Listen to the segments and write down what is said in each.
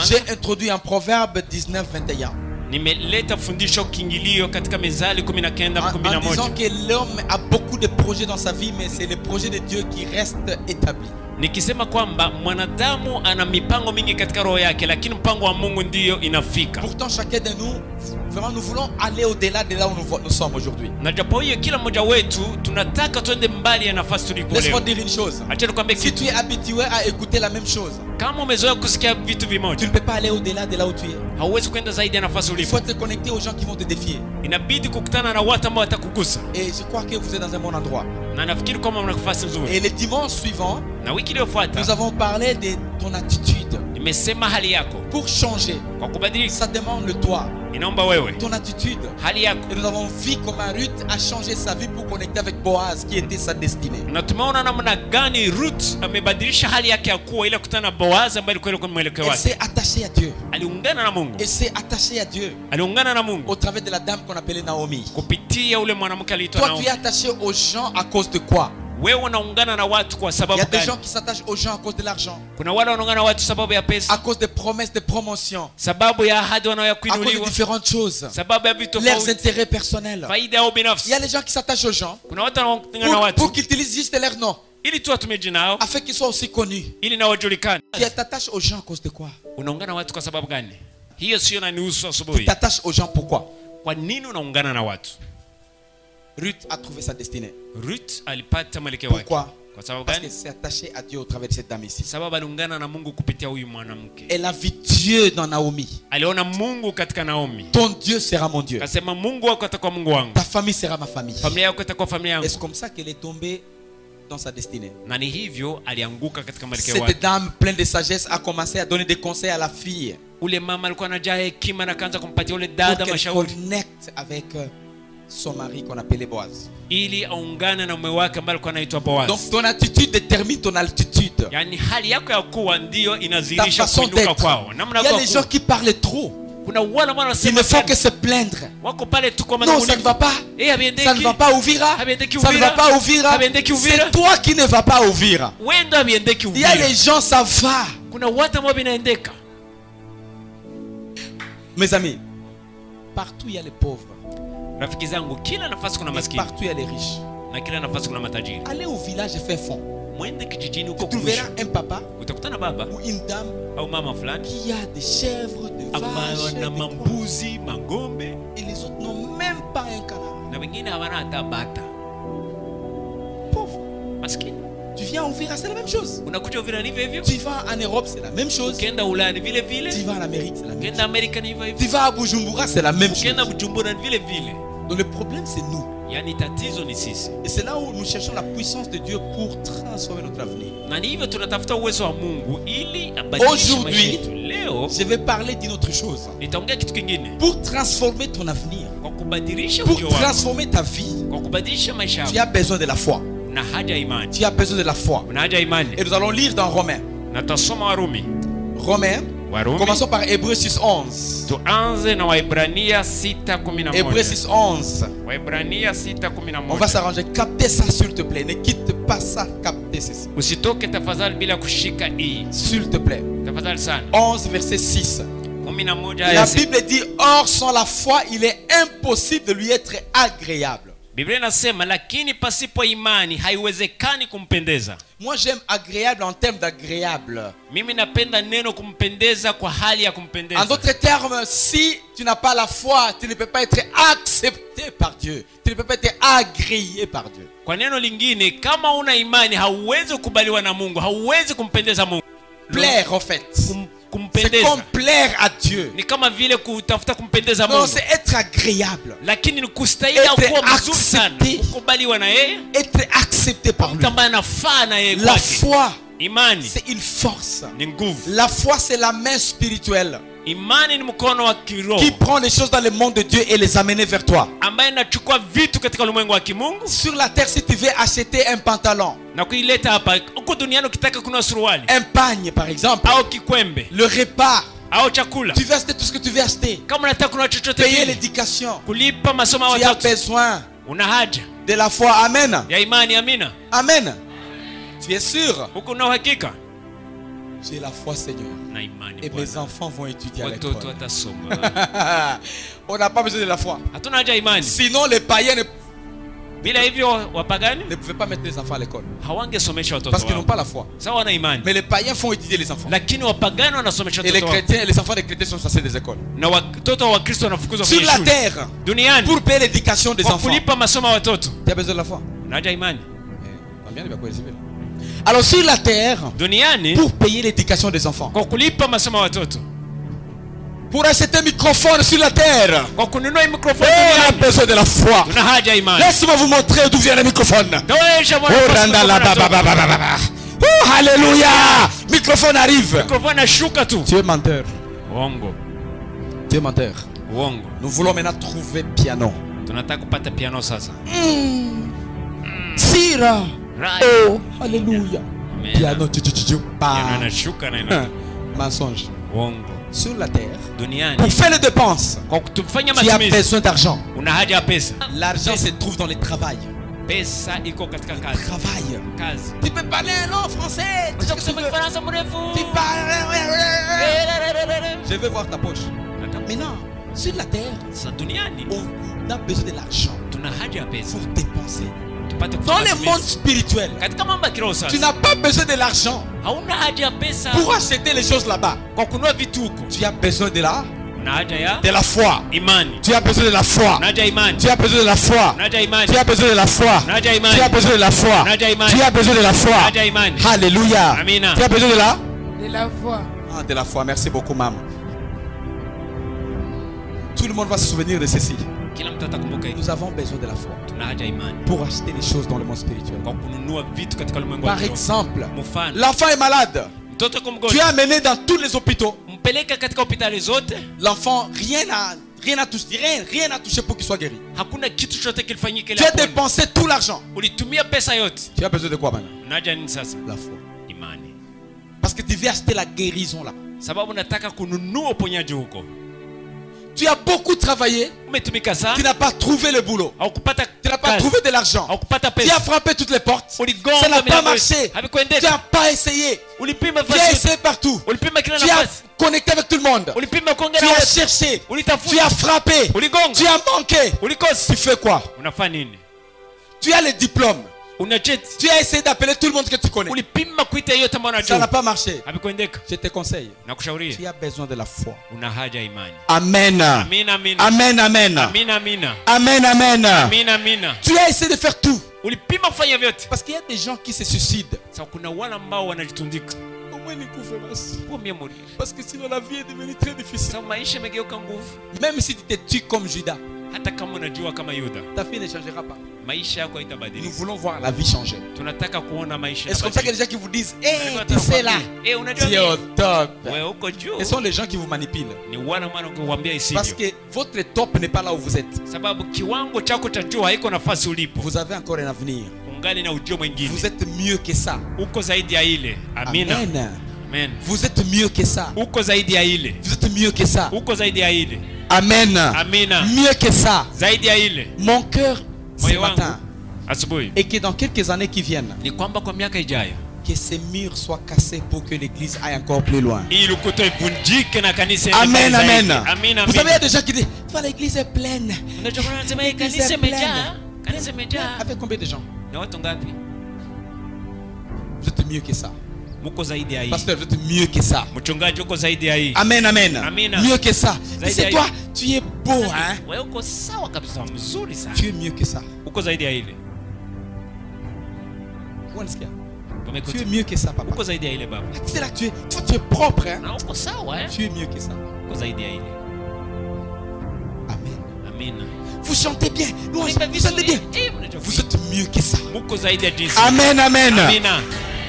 J'ai introduit un proverbe 19-21. Nimeleta fundisho kiingilio katika Mezali 19:11. En disant que l'homme a beaucoup de projets dans sa vie, mais c'est le projet de Dieu qui reste établi. Nikisema kwamba mwanadamu ana mipango mingi katika roho yake, lakini mpango wa Mungu ndiyo inafika. Pourtant chacun de nous, vraiment nous voulons aller au-delà de là où nous sommes aujourd'hui. Na japo hiyo kila mmoja wetu tunataka twende mbali ya nafasi tuliko leo. Laisse-moi dire une chose. Acha nikwambie Si kitu. tu es habitué à écouter la même chose, Kama umezoea kusikia vitu tu vimoja, ne peux pas aller au-delà de là où tu es. hauwezi kwenda zaidi ya nafasi Il ulipo. faut être connecté aux gens qui vont te défier. Inabidi kukutana na watu ambao watakugusa. Et je crois que vous êtes dans un bon endroit. Na nafikiri kama mna nafasi nzuri. Et le dimanche suivant, Na wiki nous iliyofuata avons parlé de ton attitude. nimesema hali yako. Pour changer, Kwa kubadilika ça demande le toi, inaomba wewe. ton attitude. Hali yako. Et nous avons vu comment Ruth a changé sa vie pour connecter avec Boaz, qui était sa destinée. Na tumeona namna gani Ruth amebadilisha hali yake ya kuwa ile kutana na Boaz ambaye alikuwa kwa mwelekeo Elle wake. s'est attachée à Dieu. Aliungana na Mungu. Elle s'est attachée à Dieu Aliungana na Mungu au travers de la dame qu'on appelait Naomi. kupitia ule mwanamke aliitwa Toi, Naomi. tu es attaché aux gens à cause de quoi? Wewe unaungana na watu kwa Il y sababu a des gani? gens qui s'attachent aux gens à cause de l'argent, Kuna wale wanaungana na watu sababu ya à pesa, cause des promesses de promotion, sababu ya ahadi à cause de wanayokuinuliwa, différentes choses, sababu ya vitu leurs tofauti, intérêts personnels. faida au Il y binafsi. a les gens qui s'attachent aux gens Kuna watu wanaungana na pour watu qu'ils utilisent juste leur nom, ili tu watume jina lao, afin qu'ils soient aussi connus. ili na wajulikane. Tu t'attaches aux gens à cause de quoi? Unaungana na watu kwa sababu gani? Hiyo sio nanihusu Tu asubuhi. t'attaches aux gens pourquoi? Kwa nini unaungana na watu? Ruth a trouvé sa destinée. Ruth alipata mwelekeo wake. Pourquoi? Kwa sababu Parce qu'elle gani? s'est attachée à Dieu au travers de cette dame ici. Sababu aliungana na Mungu kupitia huyu mwanamke. Elle a vu Dieu dans Naomi. Aliona Mungu katika Naomi. Ton Dieu sera mon Dieu. Akasema Mungu wako atakuwa Mungu wangu. Ta famille sera ma famille. Familia yako itakuwa familia Et yangu. c'est comme ça qu'elle est tombée dans sa destinée. Na ni hivyo alianguka katika mwelekeo Cette wake. dame pleine de sagesse a commencé à donner des conseils à la fille Ule mama alikuwa anajaa hekima na kaanza kumpatia ule pour dada qu'elle mashauri connecte avec son mari qu'on appelait Boaz. ili aungane na mume wake ambaye alikuwa anaitwa Boaz. Donc ton attitude détermine ton altitude. Yani hali yako ya kuwa ndio Ta inazirisha façon kuinuka d'être. kwao. Namna Il y a yako des ya gens kuwa. qui parlent trop. Kuna wale ambao Ils wanasema ne font que sana. se plaindre. Wako pale tu kwa Non, ça ne manung'uniko. va pas. Ça ne va pas Ouvira. Habiendeki Ça ne va Uvira. pas Ouvira. Habiendeki Uvira. C'est toi qui ne vas pas Ouvira. Wenda habiendeki Il y a Uvira. les gens, ça va. Kuna watu ambao vinaendeka. Mes amis, partout il y a les pauvres. Rafiki zangu, kila nafasi kuna Et maskini partout il y a les riches. na kila nafasi kuna matajiri. Allez au village et fais fond. Mwende kijijini Tu huko trouveras kumwisho. un papa Utakutana baba ou une dame au mama fulani qui a des chèvres, des ambayo vaches, wana des coins. mambuzi, mangombe Et les autres n'ont même pas un canard. na wengine hawana hata bata. Pauvre. Maskini. Tu viens à Ouvira, c'est la même chose. Unakuja Uvira ni hivyo hivyo. Tu vas en Europe, c'est la même chose. Ukienda Ulaya ni vile Tu vile. vas en Amérique, c'est la même Ukienda chose. Amerika ni hivyo Tu hivyo. vas à Bujumbura, c'est la même chose. Ukienda Bujumbura ni vile vile. Donc le problème, c'est nous. Yani tatizo ni sisi. Et c'est là où nous cherchons la puissance de Dieu pour transformer notre avenir. Na ni hivyo tunatafuta uwezo wa Mungu ili abadilishe maisha Aujourd'hui, yetu. Leo je vais parler d'une autre chose. nitaongea kitu kingine. Pour transformer ton avenir, Kwa kubadilisha pour ujio wako, transformer ta vie, kwa kubadilisha maisha tu yako, as besoin de la foi. una haja ya imani. Tu as besoin de la foi. Una haja ya imani. Et nous allons lire dans Romains. Na tutasoma Warumi. Romains, Warumi. commençons par Hébreux 6:11. Tuanze na Waebrania 6:11. Hébreux 6:11. Waebrania On 6:11. va s'arranger. Captez ça, s'il te plaît. Ne quitte pas ça. Captez ceci. Usitoke tafadhali bila kushika hii. S'il te plaît. Tafadhali sana. 11, verset 6. 11 La aya 6. Bible dit, or sans la foi, il est impossible de lui être agréable. Biblia inasema lakini pasipo imani haiwezekani kumpendeza. Moi, j'aime agréable en termes d'agréable. Mimi napenda neno kumpendeza kwa hali ya En kumpendeza. d'autres termes, si tu n'as pas la foi, tu ne peux pas être accepté par Dieu. Tu ne peux pas être agréé par Dieu. Kwa neno lingine, kama una imani hauwezi kukubaliwa na Mungu, hauwezi kumpendeza Mungu. Plaire, en fait. C'est Kumpendeza comme plaire à Dieu. ni kama vile kutafuta kumpendeza Non, Mungu. c'est être agréable. Lakini ni kustahili Être kuwa mzuri sana, accepté. kukubaliwa na yeye, Être accepté par lui. mtu ambaye anafaa na yeye La kwake. foi, Imani c'est une force. ni nguvu. La foi, c'est la main spirituelle Imani ni mkono wa kiroho qui prend les choses dans le monde de Dieu et les amène vers toi. ambaye inachukua vitu katika ulimwengu wa kimungu Sur la terre, si tu veux acheter un pantalon, na kuileta hapa. Huko duniani ukitaka kununua suruali un pagne par exemple, au kikwembe le repas, au chakula, tu veux acheter tout ce que tu veux acheter. kama unataka kununua chochote Payer kile, l'éducation. kulipa masomo ya Tu as watoto, besoin una haja de la foi. Amen. ya imani. Amina. Amen. Tu es sûr? Huko una uhakika? J'ai la foi, Seigneur. na imani Et mes Bwana. enfants vont étudier à l'école. Watoto watasoma. On n'a pas besoin de la foi. Hatuna haja ya imani. Sinon, les païens Bila hivyo wapagani ne pouvaient pas mettre les enfants à l'école. hawangesomesha watoto Parce qu'ils n'ont wao. pas la foi. Sawa wana imani. Mais les païens font étudier les enfants. Lakini wapagani wanasomesha Et les watoto wao. chrétiens, les enfants des chrétiens sont censés des écoles. Na watoto wa Kristo wanafukuzwa Sur kwenye la shule. terre, Duniani pour payer l'éducation des kwa enfants, kulipa masomo ya watoto. tu as besoin de la foi. Una haja ya imani. Alors sur la terre, Duniani pour payer l'éducation des enfants, kwa kulipa masomo ya watoto. pour acheter un microphone sur la terre, Kwa kununua mikrofoni on a duniani. besoin de la foi. Tuna haja ya imani. Laisse-moi vous montrer d'où vient le microphone. Ndoesha mwana Oh, kwa randa sababu la ba, wanatoka. ba, ba, ba, ba, ba. Oh, alléluia. Microphone arrive. Mikrofoni nashuka tu. Tu es menteur. Uongo. Tu es menteur. Uongo. Nous voulons maintenant trouver piano. Tunataka kupata piano sasa. Sira. Right. Oh, alléluia. Amen. Piano. Piano Bah. nashuka na ina. Mensonge. Uongo. Sur la terre, Duniani pour faire les dépenses, kwa kutufanya tu as matumizi besoin d'argent. una haja ya pesa. L'argent se trouve dans le travail. Pesa iko katika kazi. Travail. Kazi. Tu peux parler un long français. Tu Unataka kusema Kifaransa mrefu. parles. Je veux voir ta poche. Nataka- Maintenant, sur la terre, Sasa duniani on a besoin de l'argent tuna haja ya pesa. pour dépenser. Tupate Dans kufanya le matumizi. monde spirituel, Katika mambo ya kiroho tu sasa. n'as pas besoin de l'argent Hauna haja ya pesa pour acheter les choses là-bas. kwa kununua vitu huko. Tu as besoin de Una haja ya la foi. imani. Tu as besoin de la foi. Una haja ya imani. Tu as besoin de la foi. Una haja ya imani. Tu as besoin de la foi. Una haja ya imani. Tu as besoin de la foi. Una haja ya imani. Tu as besoin de la foi. Una haja ya imani. Alléluia. Amina. Tu as besoin de la De la foi. Ah, de la foi. Merci beaucoup, maman. Tout le monde va se souvenir de ceci. Kila mtu atakumbuka hili. Nous avons besoin de la foi Tuna haja ya imani pour acheter les choses dans le monde spirituel. kwa kununua vitu katika ulimwengu wa Par kiroho. exemple, Mfano, l'enfant est malade. mtoto Tu kwa es mgonjwa, amené dans tous les hôpitaux. mpeleke katika hospitali zote, L'enfant, rien n'a touché pour qu'il soit guéri. hakuna kitu chochote kilifanyike Tu ile as apone. dépensé tout l'argent. Ulitumia pesa yote. Tu as besoin de quoi maintenant? Una haja nini sasa? La foi. Imani. Parce que tu veux acheter la guérison là. Sababu nataka kununua uponyaji huko. Tu as beaucoup travaillé. Umetumika Tu sana, n'as pas trouvé le boulot. haukupata Tu n'as pas kazi, trouvé de l'argent. haukupata Tu as pesa, frappé toutes les portes. uligonga Ça n'a pas milango yote. marché. Tu Havikuendeka. n'as pas essayé. Ulipima Tu as fasi, essayé partout. ulipima kila Tu as nafasi, connecté avec tout le monde. ulipima kuongea Tu na as watu, cherché. Tu ulitafuta, as frappé. uligonga, Tu as manqué. ulikosa. Tu fais quoi? Unafanya nini? Tu as les diplômes. Una cheti, Tu as essayé d'appeler tout le monde que tu connais. ulipima kuita yote ambao Ça n'a unajua, pas marché. havikuendeka. Je te conseille. Nakushauria, Tu as besoin de la foi. una haja ya imani. Amen. Amina, amina, Amen, amen. amina, amina, Amen, amen. amina, amina. Tu as essayé de faire tout. Ulipima kufanya vyote. Parce qu'il y a des gens qui se suicident. Sasa kuna wale ambao wanajitundika. Au moins, ils couvrent basi. Kwa mia moja. Parce que sinon, la vie est devenue très difficile. Sasa maisha yamegeuka nguvu. Même si tu te tues comme Judas, Hata kama unajua kama Yuda, ta vie ne changera pas. maisha yako Nous haitabadilika. voulons voir la vie changer. Tunataka kuona maisha Et c'est comme ça qu'il y a des gens qui vous disent, hey, yanabadilika. tu sais là, Eh, unajua tu es au nini? top. Wewe uko juu. Ce sont les gens qui vous manipulent. Ni wale maana ukiwaambia Parce isivyo. que votre top n'est pas là où vous êtes. Sababu kiwango chako cha juu haiko nafasi ulipo. Vous avez encore un avenir. Ungali na ujio mwingine. Vous êtes mieux que ça. Uko zaidi ya ile. Amina. Amen. Amen. Vous êtes mieux que ça. Uko zaidi ya ile. Vous êtes mieux que ça. Uko zaidi ya ile. Amen. Amina. Mieux que ça. Zaidi ya ile. Mon cœur, ce Moyo wangu matin, asubuhi et que dans quelques années qui viennent, ni kwamba kwa miaka ijayo que ces murs soient cassés pour que l'église aille encore plus loin. ili ukuta ivunjike na kanisa iende Amen, mbali amen. zaidi. Amina, Vous savez, il y a amina. des gens qui disent, "Toi, l'église est pleine." Unajua kuna wanasema hii L'église kanisa est pleine. imejaa. Kanisa imejaa. Avec combien de gens? Ni watu ngapi? Vous êtes mieux que ça. Muko zaidi ya hii. Pasteur, vous êtes mieux que ça. Mchungaji uko zaidi ya hii. Amen, amen. Amina. Mieux que ça. Zaidi C'est ya toi, hii. tu es beau, hein? Wewe uko sawa kabisa, mzuri sana. Tu es mieux que ça. Uko zaidi ya ile. Tu Tumekuta. es mieux que ça, papa. Uko zaidi ya ile baba. C'est là que tu es. Toi, tu es propre, hein? Na uko sawa eh? Tu es mieux que ça. Uko zaidi ya ile. Amen. Amina. Vous chantez bien. Nous, Unaimba vous chantez vizuri. bien. Eh, mnajua Vous êtes mieux que ça. muko zaidi ya jinsi. Amen, amen. Amina.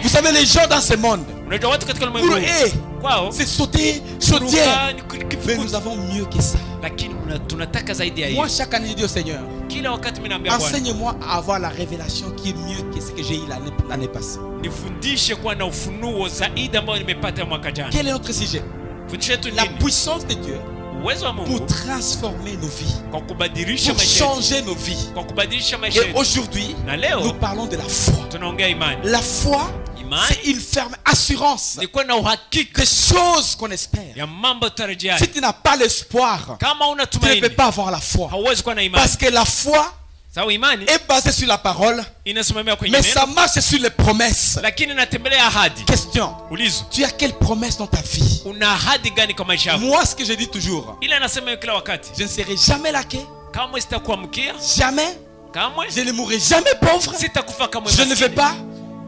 Vous savez, les gens dans ce monde, Unajua watu katika pour ulimwengu eux, kwao c'est sauter, sauter. kuruka, ni Mais kifukutu. nous avons mieux que ça. Lakini tunataka zaidi ya Moi, hiyo. chaque année, je dis au Seigneur, Kila wakati mimi naambia Bwana, enseigne-moi à avoir la révélation qui est mieux que ce que j'ai eu l'année passée. nifundishe kuwa na ufunuo zaidi ambao nimepata mwaka jana. Quel est notre sujet? Fundisho yetu La nini? puissance de Dieu Uwezo wa pour Mungu transformer nos vies, kwa kubadilisha pour maisha yetu. changer nos vies. Kwa kubadilisha maisha Et yetu. aujourd'hui, Na nous leo parlons de la foi. tunaongea imani. La foi imani une ferme assurance ni kuwa na uhakika des choses qu'on espère. ya mambo tarajia. Si tu n'as pas l'espoir, Kama una tu ne peux tumaini pas avoir la foi. hauwezi kuwa na imani. Parce que la foi Sawa, imani est basée sur la parole, inasimamia kwenye mais neno, ça marche sur les promesses. lakini inatembelea ahadi. Question. Ulizo, Tu as quelle promesse dans ta vie? una ahadi gani kwa maisha yako? Moi, ce que je dis toujours, Ile anasema kila wakati, je ne serai jamais laqué, kamwe sitakuamkia, jamais, kamwe je ne mourrai jamais pauvre, sitakufa kamwe je ne vais maskini, pas,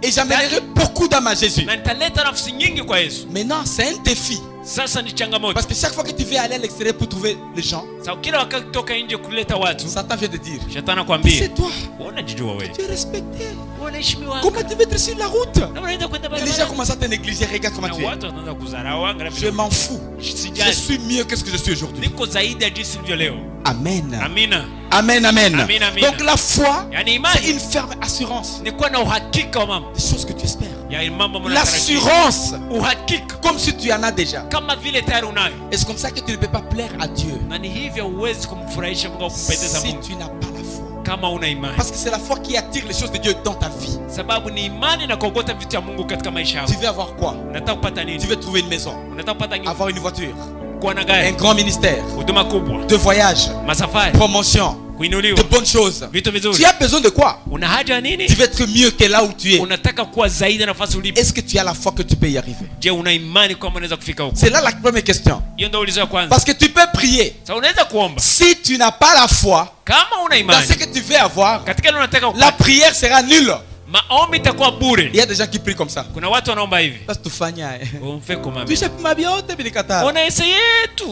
et j'amènerai beaucoup d'âmes à Jésus. na nitaleta nafsi nyingi kwa Yesu. Maintenant, c'est un défi. Sasa ni changamoto, Parce que chaque fois que tu veux aller à l'extérieur pour trouver les gens, sawa, kila wakati toka nje kuleta watu, Satan vient de dire, shetani akwambia c'est toi, unajijua wewe, tu es respecté. unaheshimiwa, Comment tu veux être sur la route? na unaenda kwenda Et les gens barabara, commencent à te négliger, regarde comment na tu es. watu wanaanza kudharau. Angalia Je vile m'en fous. Je sijali, suis mieux que ce que je suis aujourd'hui. niko zaidi ya jinsi nilivyo leo. Amen. Amina. Amen, amen. Amen, amen. Donc la foi, Yani c'est imani une ferme assurance ni kuwa na uhakika wa mambo des choses que tu espères. ya mambo mnatarajia. L'assurance, Uhakika comme si tu en as déjà. kama vile tayari unayo, Et c'est comme ça que tu ne peux pas plaire à Dieu na ni hivyo huwezi kumfurahisha Mungu au kumpendeza si Mungu tu n'as pas la foi. kama una imani, Parce que c'est la foi qui attire les choses de Dieu dans ta vie. sababu ni imani na kuogota vitu ya Mungu katika maisha yako. Tu veux avoir quoi? Unataka kupata Tu nini? veux trouver une maison, Unataka kupata nyumba, avoir une voiture, kuwa na un gari, grand ministère, huduma kubwa, de voyage, masafari, promotion, kuinuliwa, de bonnes choses. vitu Tu vizuri. as besoin de quoi? Una haja ya nini? Tu veux être mieux que là où tu es. Unataka kuwa zaidi ya nafasi ulipo. Est-ce que tu as la foi que tu peux y arriver? Je, una imani kwamba unaweza kufika huko? C'est là la première question. Hiyo ndio ulizo ya kwanza. Parce que tu peux prier. Sasa unaweza kuomba Si tu n'as pas la foi kama una dans ce imani que tu veux avoir, katika ile unataka la kupata, prière sera nulle. maombi itakuwa bure. Il y a des gens qui prient comme ça. Kuna watu wanaomba hivi, Parce que tu fais rien. umfe kama Tu mimi. sais pas bien, tu es kata. Ona essayer tu.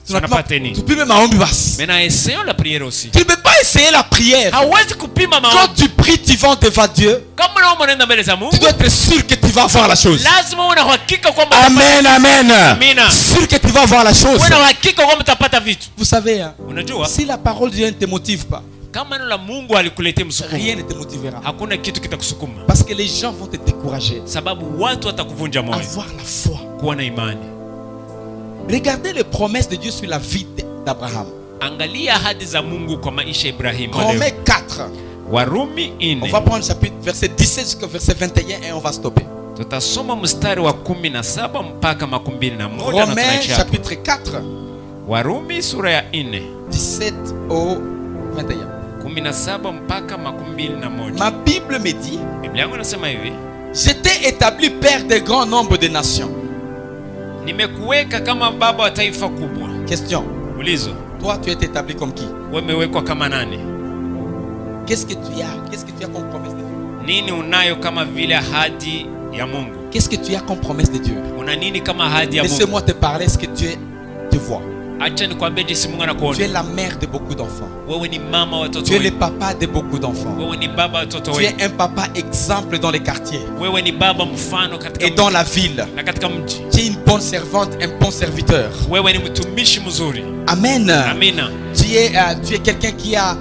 Tunapata nini? Tu peux même maombi bas. Mais na essayons la prière aussi. Tu ne peux pas essayer la prière. Hauwezi kupima Quand maombi. tu pries, tu vas devant Dieu. Kama unaomba unaenda mbele za Mungu, Tu dois être sûr que tu vas avoir la chose. lazima uwe na uhakika kwamba Amen, amen. Amina. Sûr que tu vas avoir la chose. uwe na uhakika kwamba utapata vitu. Vous savez, hein, Unajua, si la parole de Dieu ne te motive pas, kama neno la Mungu alikuletea msukumo, rien ne te motivera. hakuna kitu kitakusukuma, Parce que les gens vont te décourager. sababu watu watakuvunja moyo. Avoir la foi. Kuwa na imani. Regardez les promesses de Dieu sur la vie d'Abraham. Angalia ahadi za Mungu kwa maisha ya Ibrahimu. Romains 4. Warumi On 4. va prendre le chapitre verset 17 jusqu'au verset 21 et on va stopper. Tutasoma mstari wa 17 mpaka 21 na Romains tunaacha. chapitre 4, Warumi sura ya 4 17 au 21. 17 mpaka 21. Ma Bible me dit, Biblia yangu inasema hivi: j'étais établi père de grand nombre de nations. nimekuweka kama baba wa taifa kubwa. Question. Ulizo, Toi, tu es établi comme qui? wewe umewekwa kama nani? Qu'est-ce que tu as? Qu'est-ce que tu as comme promesse de Dieu? Nini unayo kama vile ahadi ya Mungu? Qu'est-ce que tu as comme promesse de Dieu? Una nini kama ahadi ya Mungu? Laissez-moi te parler ce que tu es, te vois. Acha nikwambie jinsi Mungu Tu es anakuona. la mère de beaucoup d'enfants. Wewe ni mama wa watoto Tu es le wengi. papa de beaucoup d'enfants. Wewe ni baba wa watoto Tu wengi. es un papa exemple dans les quartiers Wewe ni baba mfano katika et dans la ville. na katika mji. Tu es une bonne servante, un bon serviteur. Wewe ni mtumishi mzuri. Amen. Amina. Tu es quelqu'un qui a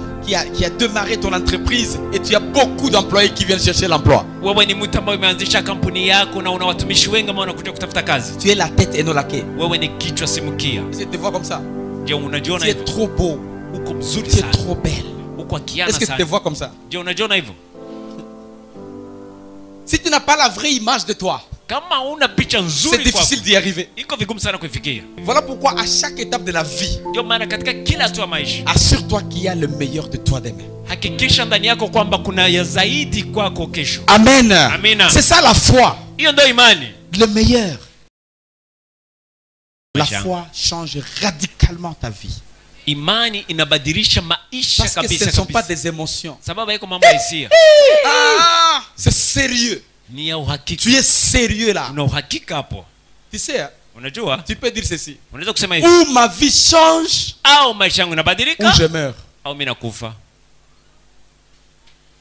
démarré ton entreprise et tu as beaucoup d'employés qui viennent chercher l'emploi. Wewe ni mtu ambaye umeanzisha kampuni yako na una watumishi wengi ambao wanakuja kutafuta kazi. Tu es la tête et non la queue. Wewe ni kichwa si mkia. Je te vois comme ça. Je, unajiona Tu es hivyo? trop beau. Uko mzuri Tu es sana. trop belle. Uko akiana Est-ce que tu te sana. vois comme ça? Je, unajiona hivyo? Si tu n'as pas la vraie image de toi, Kama una picha c'est nzuri kwako, difficile d'y arriver. iko vigumu sana kuifikia. Voilà pourquoi à chaque étape de la vie, Ndio maana katika kila hatua ya maisha, assure-toi qu'il y a le meilleur de toi demain. hakikisha ndani yako kwamba kuna ya zaidi kwako kesho. Amen. Amina. C'est ça la foi. Hiyo ndio imani. Le meilleur. La Maisha. foi change radicalement ta vie. Imani inabadilisha maisha Parce que ce kabisa ne sont pas kabisa. des émotions. Sababu haiko mambo ya hisia, Ah, c'est sérieux. ni ya uhakika. Tu es sérieux là. Una uhakika hapo. Tu sais, hein, Unajua, tu peux dire ceci. unaweza kusema hivi: Ou ma vie change, au maisha yangu ou inabadilika je meurs. au mimi nakufa.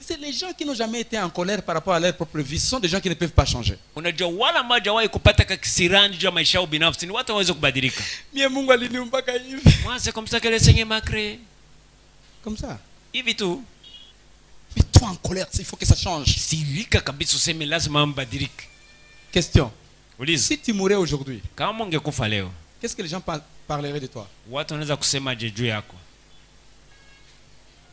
C'est les gens qui n'ont jamais été en colère par rapport à leur propre vie. Ce sont des gens qui ne peuvent pas changer. Unajua, wala ambao hawajawahi kupata kakisirani juu ya maisha yao binafsi ni watu waweze kubadilika. Mie Mungu aliniumbaka hivi. Moi c'est comme ça que le Seigneur m'a créé. Comme ça. Hivi tu. Mais toi en colère, il faut que ça change. Sirika kabisa useme lazima mbadilike. Question. Uliza, Si tu mourais aujourd'hui, kama ungekufa leo, qu'est-ce que les gens parleraient de toi? watu wanaweza kusema juu yako?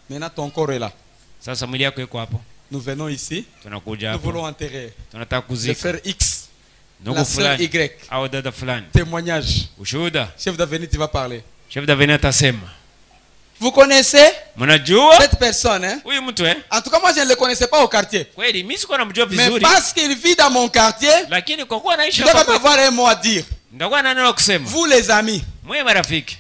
Maintenant ton corps est là. Sasa mwili yako iko hapo. Nous venons ici. tunakuja Nous voulons hapo enterrer tunataka le kuzika frère X, ndugu la sœur fulani Y. au dada fulani. Témoignage. Ushuhuda, Chef d'avenue, tu vas parler. chef d'avenue atasema. Vous connaissez Mnajua cette personne, hein? huyu mtu eh? En tout cas, moi, je ne le connaissais pas au quartier. Kweli mimi sikuwa namjua Mais vizuri, parce qu'il vit dans mon quartier, lakini kwa kuwa naishi je dois hapa même avoir un mot à dire. ndakuwa na neno la kusema. Vous, les amis, Mwe marafiki,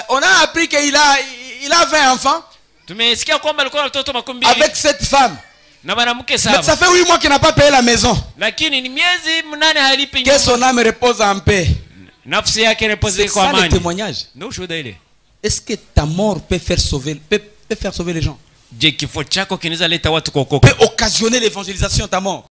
on a appris qu'il a 20 enfants tumesikia kwamba alikuwa na watoto 20 avec cette femme. na mwanamke Mais 7, ça fait 8 mois qu'il n'a pas payé la maison. lakini ni miezi 8 halipi Que nyumba. son âme repose en paix. Nafsi yake repose C'est kwa ça le amani. témoignage. Ndio ushuhuda ile. Est-ce que ta mort peut faire sauver les gens? Je, kifo chako kinaweza leta watu kuokoka? Peut occasionner l'évangélisation, ta mort.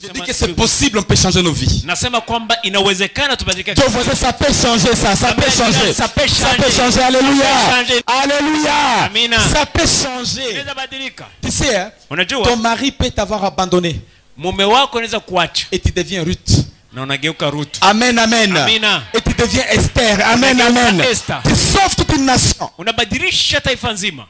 Je dis que c'est possible, on peut changer nos vies. Nasema kwamba inawezekana tubadilike. Dieu vous ça peut changer ça peut changer. Ça peut Ça peut changer. changer, alléluia. Ça peut changer. Alléluia. Amina. Ça peut changer. Inaweza badilika. Tu sais, hein, ton Unajua mari peut t'avoir abandonné mume wako anaweza kuacha et tu deviens Ruth. na unageuka Rutu. Amen, amen. Amina. Et tu deviens Esther. Amen, Unageuka amen. Esther. Tu sauves toute une nation. Unabadilisha taifa nzima.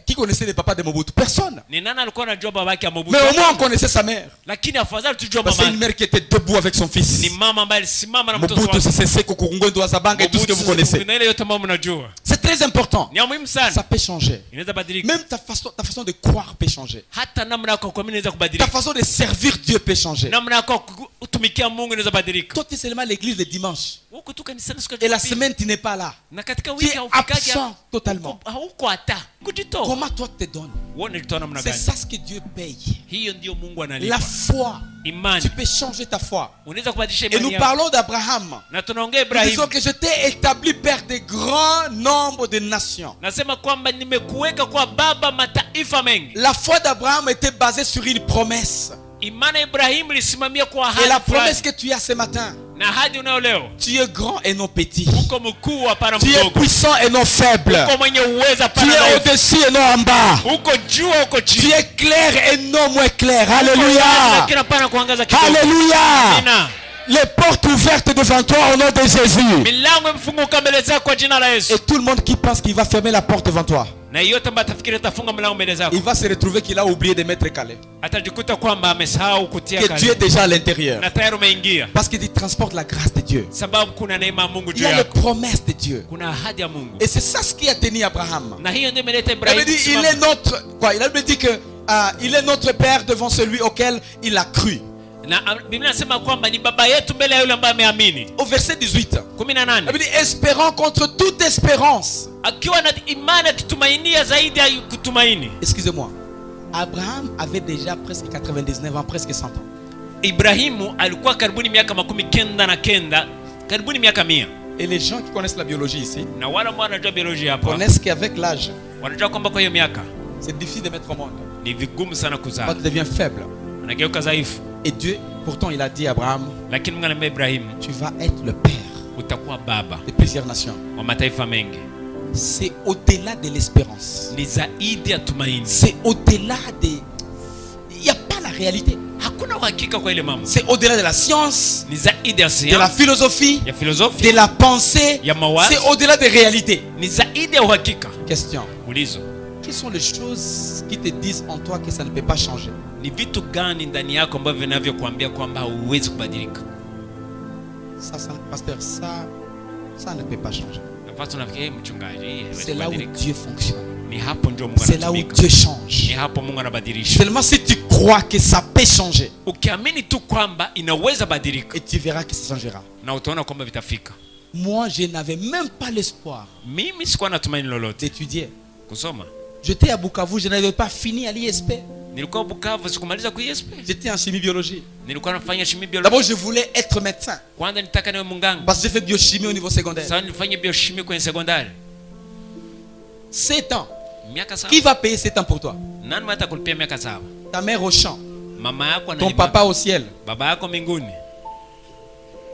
Qui connaissait les papas de Mobutu? Personne. Ni nani alikuwa anajua babake ya Mobutu? Mais au moins on connaissait sa mère. Lakini afadhali tujue Parce que c'est une mama. mère qui était debout avec son fils. Ni mama ambaye alisimama na mtoto Mobutu, wake. c'est Seko Kurungwendo Azabanga et tout ce que vous connaissez. Na ile yote ambayo mnajua. C'est très important. Ni ya muhimu sana. Ça peut changer. Inaweza badilika. Même ta façon de croire peut changer. Hata namna yako kuamini inaweza Ta kubadilika. façon de servir Dieu peut changer. Namna yako kutumikia Mungu inaweza badilika. Toi, tu es seulement à l'église le dimanche. Huko tu kanisani siku ya Et la Jumapili. semaine, tu n'es pas là. Na katika Tu wiki es haufikaje absent totalement. hauko hata kujitoa. Comment toi tu te donnes? Uone jitoa namna C'est gani. ça ce que Dieu paye. Hiyo ndio Mungu La analipa. foi. Imani. Tu peux changer ta foi. Unaweza kubadilisha Et nous imani yako. parlons d'Abraham. Na tunaongea Nous disons Ibrahim. que je t'ai établi père de grands nombres de nations. Nasema kwamba nimekuweka kwa baba mataifa mengi. La foi d'Abraham était basée sur une promesse. Imani ya Ibrahim ilisimamia kwa Et la ahadi promesse fulani. que tu as ce matin, Na ahadi unayo leo. tu es grand et non petit. Uko mkuu hapana Tu es mdogo. puissant et non faible. Uko mwenye uwezo Tu hapana es dhaifu. au-dessus et non en bas. Uko juu uko Tu chini. es clair et non moins clair. Uko Alléluia. lakini hapana kuangaza kidogo. Alléluia. Amina. Les portes ouvertes devant toi au nom de Jésus. Milango imefunguka mbele zako kwa jina la Yesu. Et tout le monde qui pense qu'il va fermer la porte devant toi, Na yote ambaye atafikiri atafunga mlango mbele zako. il va se retrouver qu'il a oublié de mettre calé. Atajikuta kwamba amesahau kutia Que Dieu est kale. déjà à l'intérieur. Na tayari umeingia. Parce qu'il transporte la grâce de Dieu. Sababu kuna neema ya Mungu Il juu y a les yako. promesses de Dieu. Kuna ahadi ya Mungu. Et c'est ça ce qui a tenu Abraham. Na hiyo ndio imeleta Il Ibrahim. avait dit, il kusimama. est notre, quoi, il avait dit que il est notre père devant celui auquel il a cru. Na Biblia inasema kwamba ni baba yetu mbele ya yule ambaye ameamini. Au verset 18. 18. Il avait dit, espérant contre toute espérance. Akiwa na imani akitumainia zaidi ya kutumaini. Excusez-moi. Abraham avait déjà presque 99 ans, presque 100 ans. Ibrahimu alikuwa karibuni miaka 99, karibuni miaka 100. Et les gens qui connaissent la biologie ici Na wale ambao wanajua biolojia hapa connaissent qu'avec l'âge, wanajua kwamba kwa hiyo miaka c'est difficile de mettre au monde. ni vigumu sana Quand kuzaa. tu deviens faible. Unageuka dhaifu. Et Dieu, pourtant, il a dit à Abraham, Lakini Mungu anamwambia Ibrahimu, tu vas être le père utakuwa baba de plusieurs nations. wa mataifa mengi. C'est au-delà de l'espérance. Ni zaidi ya tumaini. C'est au-delà des... Il n'y a pas la réalité. Hakuna uhakika kwa ile mambo. C'est au-delà de la science, Ni zaidi ya de la sayansi, philosophie, ya filosofia, de la pensée. ya mawazo. C'est au-delà des réalités. Ni zaidi ya uhakika. Question. Ulizo. Quelles sont les choses qui te disent en toi que ça ne peut pas changer? Ni vitu gani ndani yako ambavyo vinavyokuambia kwamba huwezi kubadilika? Ça, pasteur, ça ne peut pas changer. Nafasi unafikiria mchungaji, haiwezi C'est là où kubadilika. Dieu fonctionne. Ni hapo ndio Mungu C'est là où anatumika. Dieu Ni change. hapo Mungu anabadilisha. Seulement si tu crois que ça peut changer, Ukiamini tu kwamba inaweza badilika et tu verras que ça changera. na utaona kwamba vitafika. Moi, je n'avais même pas l'espoir Mimi sikuwa na tumaini lolote d'étudier. kusoma. J'étais à Bukavu, je n'avais pas fini à l'ISP. Nilikuwa Bukavu sikumaliza ku ISP. J'étais en chimie-biologie. Nilikuwa nafanya chimie biology. D'abord, je voulais être médecin. Kwanza nitaka niwe munganga. Parce que j'ai fait biochimie au niveau secondaire. Sasa nilifanya biochimie kwenye sekondari. 7 ans. Miaka 7. Qui va payer 7 ans pour toi? Nani mata kulipia miaka 7? Ta mère au champ. Mama yako Ton analipa. papa au ciel. Baba yako mbinguni.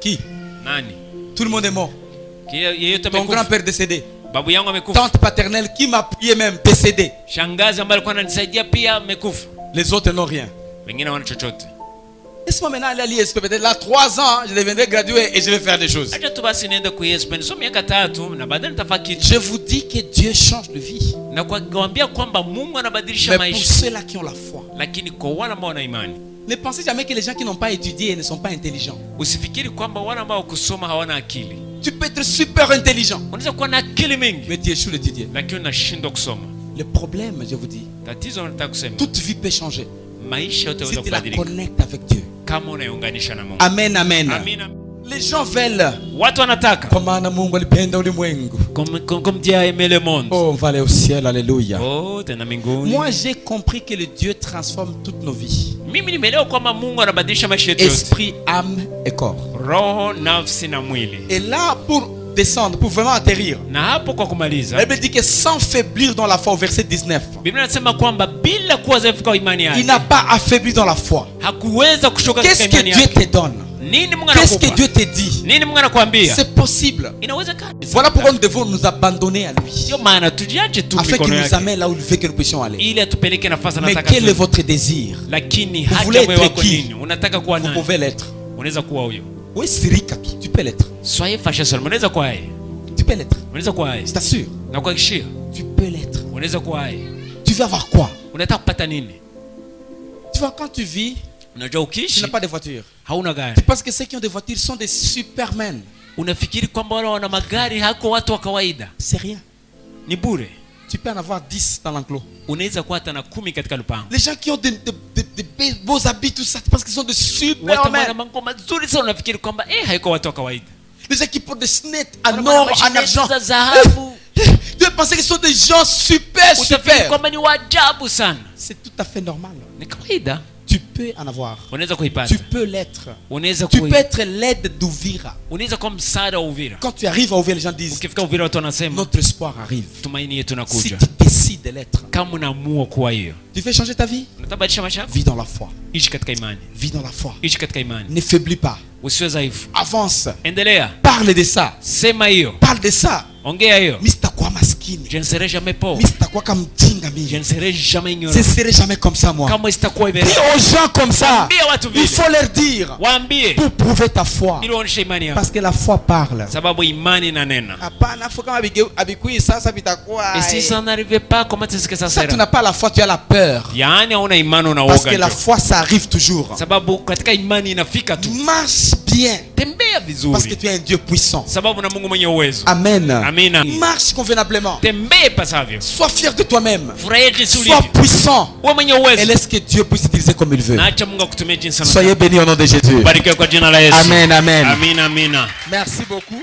Qui? Nani? Tout le monde est mort. Yeyote Ton amekufa. grand-père décédé. Babu yangu amekufa. Tante paternelle qui m'a prié même décédé. Shangazi ambaye alikuwa ananisaidia pia amekufa. Les autres n'ont rien. Wengine wana chochote. Laisse-moi maintenant aller à l'ISP. Peut-être là, 3 ans, je deviendrai gradué et je vais faire des choses. Acha tu basi niende ku ESP nisome miaka 3 na baadaye nitafanya kitu. Je vous dis que Dieu change de vie. Na kuambia kwamba Mungu anabadilisha Mais pour maisha. ceux-là qui ont la foi, Lakini kwa wale ambao wana imani, ne pensez jamais que les gens qui n'ont pas étudié ne sont pas intelligents. usifikiri kwamba wale ambao kusoma hawana akili. Tu peux être super intelligent, Unaweza kuwa na akili mingi mais tu échoues d'étudier. lakini unashindwa kusoma. Le problème, je vous dis, Tatizo nataka kusema, toute vie peut changer maisha yote si yanaweza tu la kubadilika connectes avec Dieu. kama unaiunganisha na Mungu. Amen, amen. Amina. Les gens veulent. Watu wanataka Kwa maana Mungu alipenda ulimwengu. comme Dieu a aimé le monde. Oh, on va aller au ciel, alléluia. Oh, tena mbinguni. Moi, j'ai compris que le Dieu transforme toutes nos vies. Mimi nimeelewa kwamba Mungu anabadilisha maisha yetu yote. Esprit, âme et corps. Roho, nafsi na mwili. Et là, pour descendre, pour vraiment atterrir, Na hapo kwa la kumaliza, Bible dit que sans faiblir dans la foi, au verset 19, Biblia inasema kwamba bila kuwa dhaifu kwa imani il yake, n'a pas affaibli dans la foi. hakuweza kushuka Qu'est-ce katika que imani Dieu yake. te donne? Nini Mungu Qu'est-ce que anakupa? Dieu te dit? Nini Mungu anakuambia? C'est possible. Inawezekana. Voilà pourquoi nous devons nous abandonner à lui, Ndio maana tujiache tu afin qu'il mikono nous yake amène là où il veut que nous puissions aller. ili atupeleke nafasi Mais anataka. quel est votre désir? Lakini Vous haja voulez moyo être wako qui? nini? Unataka kuwa Vous nani? pouvez l'être. Unaweza kuwa huyo. Oui, Sirikaki, tu peux l'être. Soyez fâché seulement. Unaweza kuwa yeye. Tu peux l'être. Unaweza kuwa yeye. Je t'assure. Na kuhakikishia Tu peux l'être. unaweza kuwa yeye. Tu veux avoir quoi? Unataka kupata nini? Tu vois, quand tu vis, Unajua tu ukiishi n'as pas de voiture. hauna gari. Parce que ceux qui ont des voitures sont des supermen. Unafikiri kwamba wale wana magari hako watu wa kawaida. C'est rien. Ni bure. Tu peux en avoir 10 dans l'enclos. Unaweza kuwa hata na 10 katika lupango. Les gens qui ont des beaux habits, tout ça, parce qu'ils sont des Watu wana supermen. mango mazuri sana unafikiri kwamba haiko watu wa kawaida. Les gens qui portent des snettes en Wana or, en mashine argent. za dhahabu. Tu peux penser qu'ils sont des gens super, Utafikiri super. kwamba ni waajabu sana. C'est tout à fait normal. Ni kawaida. Tu peux en avoir. Unaweza kuipata. Tu peux l'être. Unaweza Tu peux être l'aide d'Ouvira. unaweza kuwa msaada wa Uvira. Quand tu arrives à Ouvira, les gens disent, Ukifika Uvira watu wanasema notre espoir arrive. tumaini yetu Si nakuja. tu décides de l'être, Kama unaamua kuwa hiyo, tu fais changer ta vie. unatabadilisha maisha yako. Vis dans la foi. Ishi katika imani. Vis dans la foi. Ishi katika imani. Ne faiblis pas. Usiwe dhaifu. Avance. Endelea. Parle de ça. Sema hiyo. Parle de ça. Ongea hiyo. Mais sitakuwa maskini. Je ne serai jamais pauvre. Mais sitakuwa kama mjinga Je mimi. ne serai jamais Je ne ignorant. serai jamais comme ça moi. Kama sitakuwa Dis hivi. aux gens comme ça. Ambia watu Il vile. faut leur dire Waambie pour prouver ta foi. ili waonyeshe imani yako. Parce que la foi parle. Sababu imani inanena. Hapana, faut kama abikui sasa vitakuwa. Et si ça n'arrive pas, comment est-ce que ça Ça tu sera? n'as pas la foi, tu as la peur. Yaani hauna imani Parce que unaoga. la foi ça arrive toujours. Sababu katika imani inafika tu. Marche bien Tembea parce que vizuri. tu es un Dieu puissant. Sababu na Mungu mwenye uwezo. Amen. Amina. Marche convenablement. Tembea pasavyo. Sois fier de toi-même. Furahia jinsi Sois ulivyo. puissant. Wewe mwenye Et uwezo. laisse que Dieu puisse utiliser comme il veut. Na acha Mungu akutumie jinsi anataka. Soyez bénis au nom de Jésus. Barikiwa kwa jina la Yesu. Amen, amen. Amina, amina. Merci beaucoup.